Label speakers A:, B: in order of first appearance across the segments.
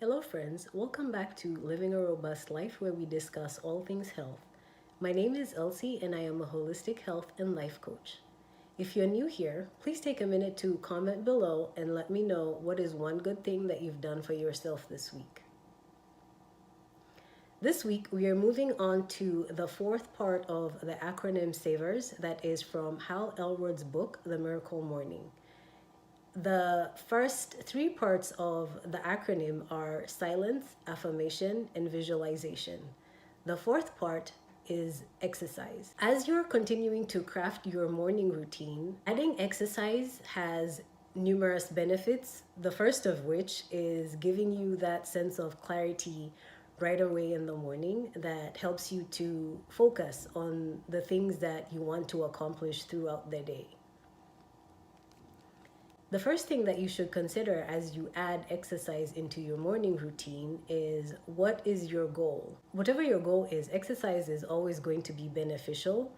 A: Hello, friends. Welcome back to Living a Robust Life, where we discuss all things health. My name is Elsie, and I am a holistic health and life coach. If you're new here, please take a minute to comment below and let me know what is one good thing that you've done for yourself this week. This week, we are moving on to the fourth part of the acronym SAVERS that is from Hal Elrod's book, The Miracle Morning. The first three parts of the acronym are silence, affirmation, and visualization. The fourth part is exercise. As you're continuing to craft your morning routine, adding exercise has numerous benefits, the first of which is giving you that sense of clarity right away in the morning that helps you to focus on the things that you want to accomplish throughout the day. The first thing that you should consider as you add exercise into your morning routine is, what is your goal? Whatever your goal is, exercise is always going to be beneficial.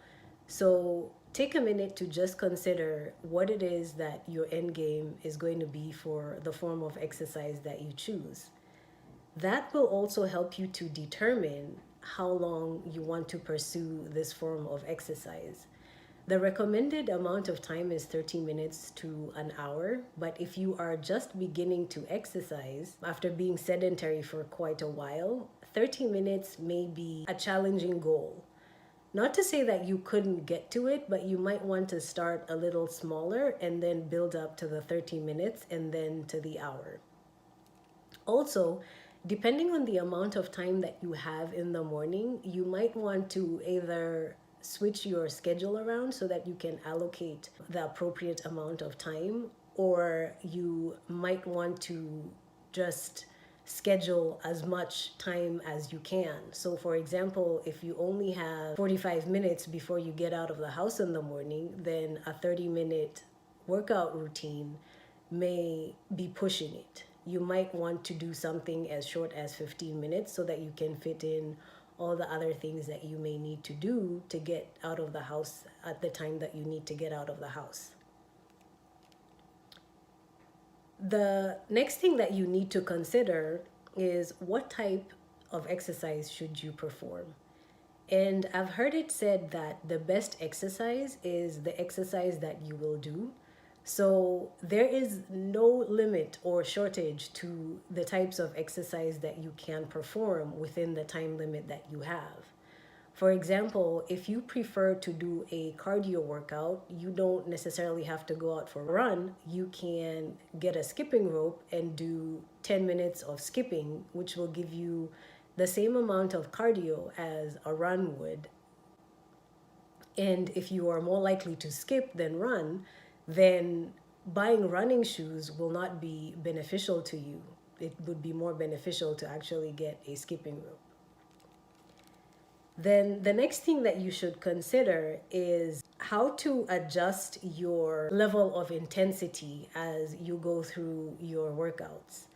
A: So take a minute to just consider what it is that your end game is going to be for the form of exercise that you choose. That will also help you to determine how long you want to pursue this form of exercise. The recommended amount of time is 30 minutes to an hour, but if you are just beginning to exercise after being sedentary for quite a while, 30 minutes may be a challenging goal. Not to say that you couldn't get to it, but you might want to start a little smaller and then build up to the 30 minutes and then to the hour. Also, depending on the amount of time that you have in the morning, you might want to either switch your schedule around so that you can allocate the appropriate amount of time, or you might want to just schedule as much time as you can. So for example, if you only have 45 minutes before you get out of the house in the morning, then a 30-minute workout routine may be pushing it. You might want to do something as short as 15 minutes so that you can fit in all the other things that you may need to do to get out of the house at the time that you need to get out of the house. The next thing that you need to consider is, what type of exercise should you perform? And I've heard it said that the best exercise is the exercise that you will do. So there is no limit or shortage to the types of exercise that you can perform within the time limit that you have. For example, if you prefer to do a cardio workout, you don't necessarily have to go out for a run. You can get a skipping rope and do 10 minutes of skipping, which will give you the same amount of cardio as a run would. And if you are more likely to skip than run, then buying running shoes will not be beneficial to you. It would be more beneficial to actually get a skipping rope. Then the next thing that you should consider is how to adjust your level of intensity as you go through your workouts.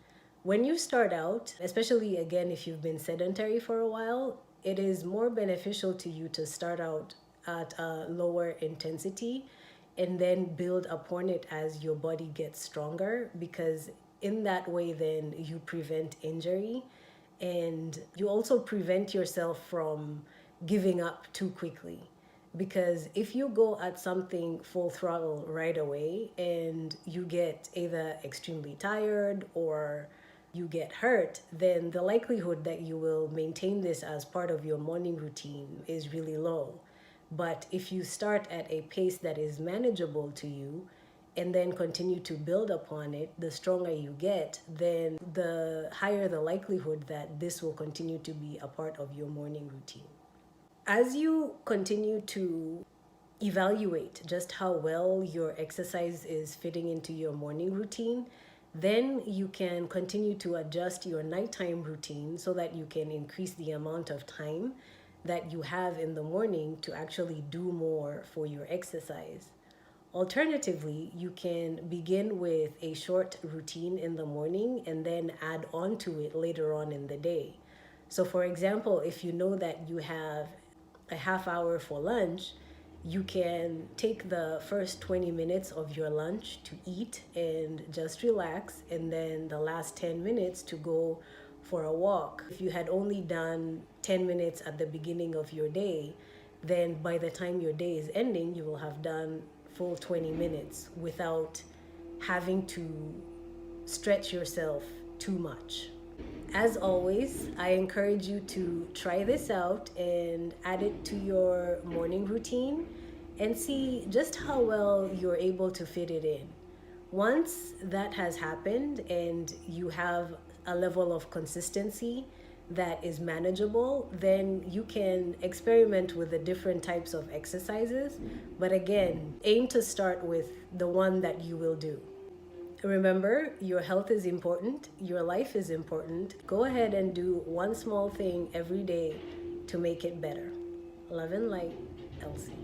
A: When you start out, especially again if you've been sedentary for a while, it is more beneficial to you to start out at a lower intensity and then build upon it as your body gets stronger, because in that way then you prevent injury and you also prevent yourself from giving up too quickly. Because if you go at something full throttle right away and you get either extremely tired or you get hurt, then the likelihood that you will maintain this as part of your morning routine is really low. But if you start at a pace that is manageable to you and then continue to build upon it, the stronger you get, then the higher the likelihood that this will continue to be a part of your morning routine. As you continue to evaluate just how well your exercise is fitting into your morning routine, then you can continue to adjust your nighttime routine so that you can increase the amount of time that you have in the morning to actually do more for your exercise. Alternatively, you can begin with a short routine in the morning and then add on to it later on in the day. So for example, if you know that you have a half hour for lunch You can take the first 20 minutes of your lunch to eat and just relax, and then the last 10 minutes to go for a walk. If you had only done 10 minutes at the beginning of your day, then by the time your day is ending, you will have done full 20 minutes without having to stretch yourself too much. As always, I encourage you to try this out and add it to your morning routine and see just how well you're able to fit it in. Once that has happened and you have a level of consistency that is manageable, then you can experiment with the different types of exercises. But again, aim to start with the one that you will do. Remember, your health is important, your life is important. Go ahead and do one small thing every day to make it better. Love and light, Elsie.